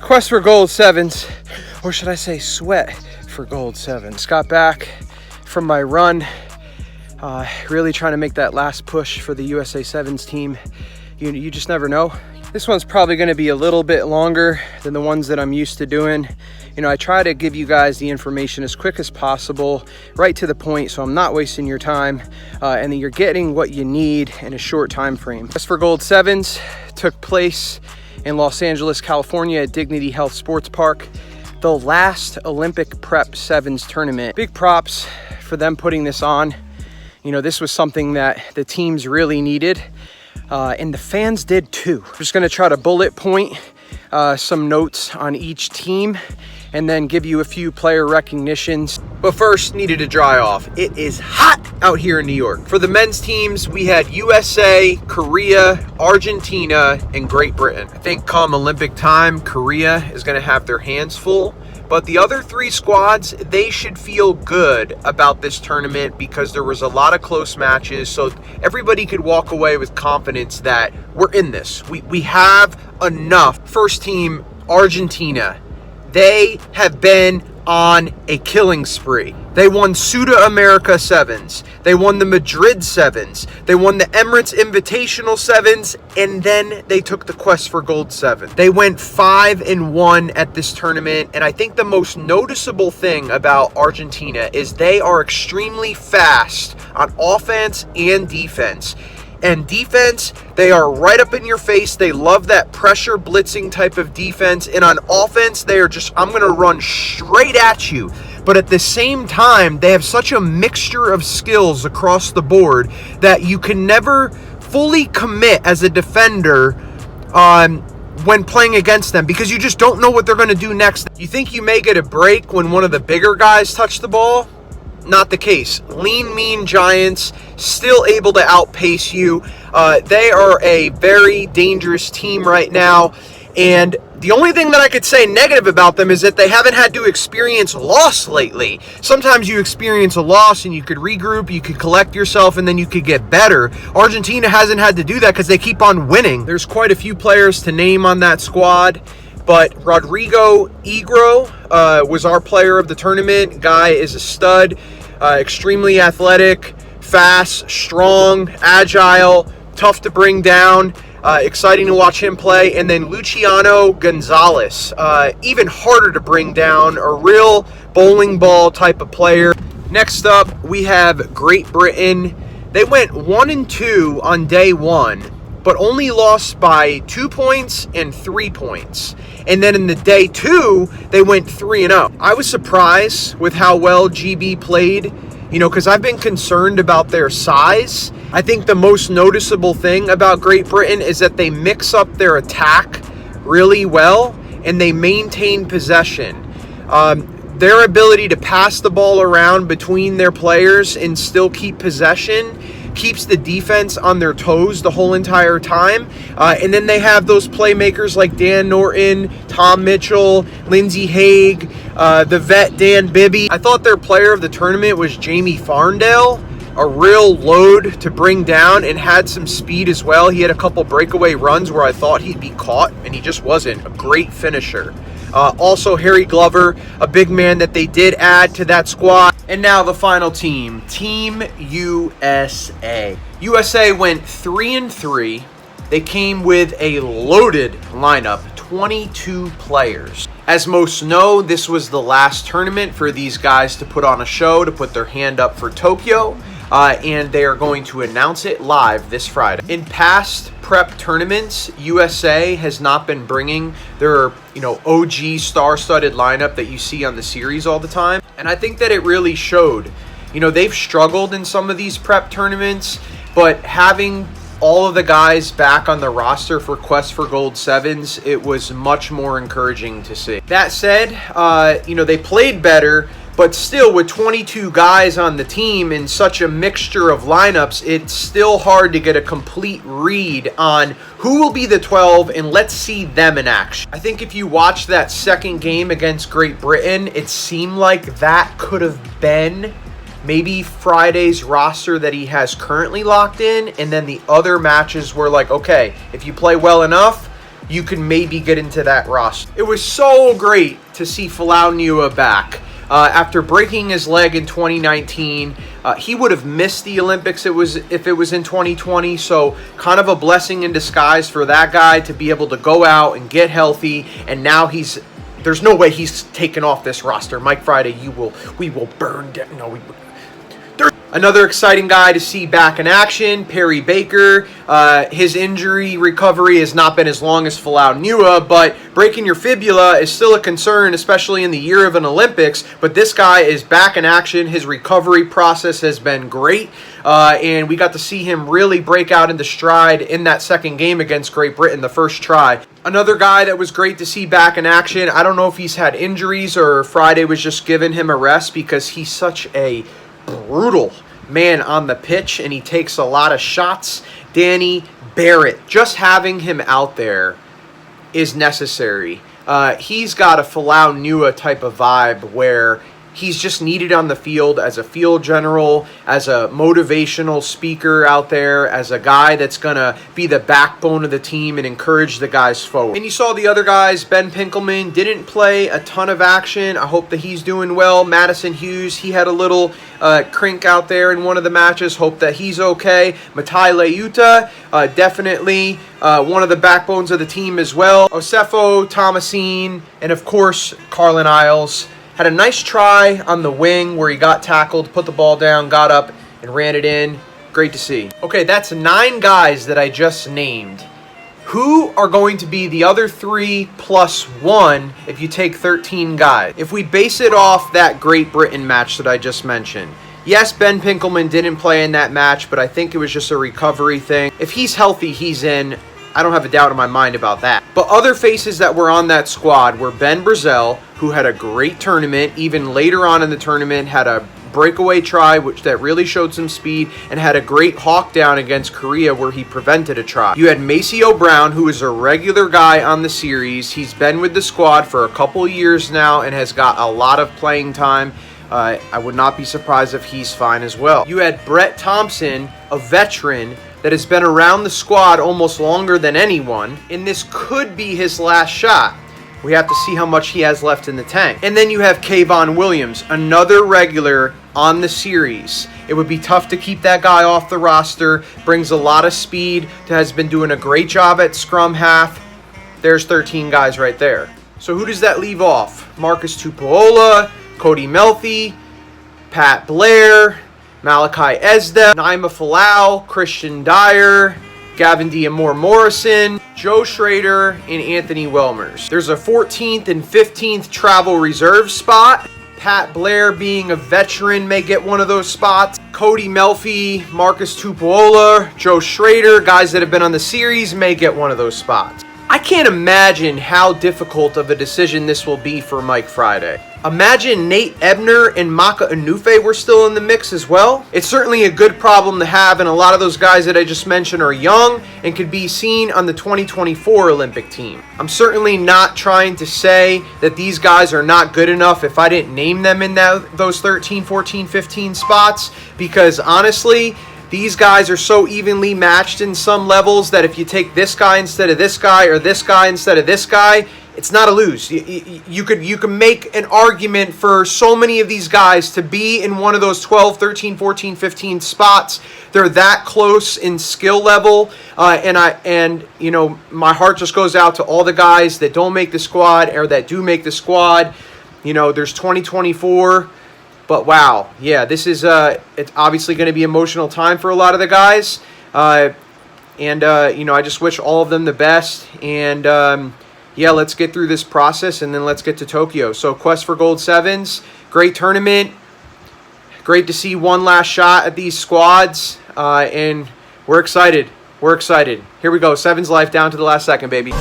Quest for Gold Sevens, or should I say sweat for Gold Sevens. Got back from my run, really trying to make that last push for the USA Sevens team. You just never know. This one's probably going to be a little bit longer than the ones that I'm used to doing. You know, I try to give you guys the information as quick as possible, right to the point, so I'm not wasting your time, and that you're getting what you need in a short time frame. Quest for Gold Sevens took place in Los Angeles, California at Dignity Health Sports Park. The last Olympic Prep Sevens tournament. Big props for them putting this on. You know, this was something that the teams really needed, and the fans did too. I'm just gonna try to bullet point some notes on each team and then give you a few player recognitions. But first, needed to dry off. It is hot out here in New York. For the men's teams, we had USA, Korea, Argentina, and Great Britain. I think come Olympic time, Korea is gonna have their hands full. But the other three squads, they should feel good about this tournament because there was a lot of close matches. So everybody could walk away with confidence that we're in this. We have enough. First team, Argentina. They have been on a killing spree. They won Sudamerica Sevens. They won the Madrid Sevens. They won the Emirates Invitational Sevens, and then they took the Quest for Gold Seven. They went 5-1 at this tournament, and I think the most noticeable thing about Argentina is they are extremely fast on offense and defense. And defense, they are right up in your face. They love that pressure blitzing type of defense. And on offense, they are just, I'm going to run straight at you. But at the same time, they have such a mixture of skills across the board that you can never fully commit as a defender when playing against them because you just don't know what they're going to do next. You think you may get a break when one of the bigger guys touch the ball? Not the case. Lean, mean giants, still able to outpace you. They are a very dangerous team right now. And the only thing that I could say negative about them is that they haven't had to experience loss lately. Sometimes you experience a loss and you could regroup, you could collect yourself, and then you could get better. Argentina hasn't had to do that because they keep on winning. There's quite a few players to name on that squad. But Rodrigo Igro was our player of the tournament. Guy is a stud, extremely athletic, fast, strong, agile, tough to bring down. Exciting to watch him play. And then Luciano Gonzalez, even harder to bring down, a real bowling ball type of player. Next up, we have Great Britain. They went 1-2 on day one, but only lost by 2 points and 3 points. And then in the day two, they went 3-0. I was surprised with how well GB played, you know, because I've been concerned about their size. I think the most noticeable thing about Great Britain is that they mix up their attack really well and they maintain possession. Their ability to pass the ball around between their players and still keep possession keeps the defense on their toes the whole entire time. And then they have those playmakers like Dan Norton, Tom Mitchell, Lindsey Haig, the vet Dan Bibby. I thought their player of the tournament was Jamie Farndale, a real load to bring down and had some speed as well. He had a couple breakaway runs where I thought he'd be caught and he just wasn't. A great finisher. Also Harry Glover, a big man that they did add to that squad. And now the final team, Team USA. USA went 3-3. They came with a loaded lineup, 22 players. As most know, this was the last tournament for these guys to put on a show, to put their hand up for Tokyo. And they are going to announce it live this Friday. In past prep tournaments, USA has not been bringing their, OG star-studded lineup that you see on the series all the time. And I think that it really showed. They've struggled in some of these prep tournaments, but having all of the guys back on the roster for Quest for Gold Sevens, it was much more encouraging to see. That said, they played better, but still with 22 guys on the team in such a mixture of lineups, it's still hard to get a complete read on who will be the 12, and let's see them in action. I think if you watch that second game against Great Britain, it seemed like that could have been maybe Friday's roster that he has currently locked in, and then the other matches were like, okay, if you play well enough, you can maybe get into that roster. It was so great to see 𝐒𝐈𝐋𝐄 back. After breaking his leg in 2019, he would have missed the Olympics if it was in 2020. So kind of a blessing in disguise for that guy to be able to go out and get healthy. And now there's no way he's taken off this roster. Mike Friday, we will burn down. No, another exciting guy to see back in action, Perry Baker. His injury recovery has not been as long as 𝐒𝐈𝐋𝐄, but breaking your fibula is still a concern, especially in the year of an Olympics. But this guy is back in action. His recovery process has been great, and we got to see him really break out into stride in that second game against Great Britain, the first try. Another guy that was great to see back in action, I don't know if he's had injuries or Friday was just giving him a rest, because he's such a brutal man on the pitch and he takes a lot of shots. Danny Barrett, just having him out there is necessary. He's got a 𝐒𝐈𝐋𝐄 type of vibe where he's just needed on the field as a field general, as a motivational speaker out there, as a guy that's going to be the backbone of the team and encourage the guys forward. And you saw the other guys. Ben Pinkelman didn't play a ton of action. I hope that he's doing well. Madison Hughes, he had a little crink out there in one of the matches. Hope that he's okay. Matai Leuta, definitely one of the backbones of the team as well. Osefo, Thomasine, and of course, Carlin Isles. Had a nice try on the wing where he got tackled, put the ball down, got up, and ran it in. Great to see. Okay, that's 9 guys that I just named. Who are going to be the other 3 plus 1 if you take 13 guys? If we base it off that Great Britain match that I just mentioned, yes, Ben Pinkelman didn't play in that match, but I think it was just a recovery thing. If he's healthy, he's in. I don't have a doubt in my mind about that. But other faces that were on that squad were Ben Brazel, who had a great tournament. Even later on in the tournament, had a breakaway try, that really showed some speed, and had a great hawk down against Korea where he prevented a try. You had Maceo Brown, who is a regular guy on the series. He's been with the squad for a couple of years now and has got a lot of playing time. I would not be surprised if he's fine as well. You had Brett Thompson, a veteran that has been around the squad almost longer than anyone, and this could be his last shot. We have to see how much he has left in the tank. And then you have Kayvon Williams, another regular on the series. It would be tough to keep that guy off the roster. Brings a lot of speed, has been doing a great job at scrum half. There's 13 guys right there. So who does that leave off? Marcus Tupuola, Cody Melfi, Pat Blair, Malachi Esda, Naima Falau, Christian Dyer, Gavin Diamore Morrison, Joe Schrader, and Anthony Welmers. There's a 14th and 15th travel reserve spot. Pat Blair, being a veteran, may get one of those spots. Cody Melfi, Marcus Tupuola, Joe Schrader, guys that have been on the series, may get one of those spots. I can't imagine how difficult of a decision this will be for Mike Friday. Imagine Nate Ebner and Maka Anufe were still in the mix as well. It's certainly a good problem to have, and a lot of those guys that I just mentioned are young and could be seen on the 2024 Olympic team. I'm certainly not trying to say that these guys are not good enough if I didn't name them in those 13, 14, 15 spots, because honestly, these guys are so evenly matched in some levels that if you take this guy instead of this guy or this guy instead of this guy, it's not a lose. You can make an argument for so many of these guys to be in one of those 12, 13, 14, 15 spots. They're that close in skill level. And you know, my heart just goes out to all the guys that don't make the squad or that do make the squad. You know, there's 2024. But wow, yeah, this is it's obviously going to be emotional time for a lot of the guys, you know, I just wish all of them the best. And yeah, let's get through this process and then let's get to Tokyo. So Quest for Gold Sevens, great tournament, great to see one last shot at these squads, and we're excited. We're excited. Here we go, Sevens life down to the last second, baby.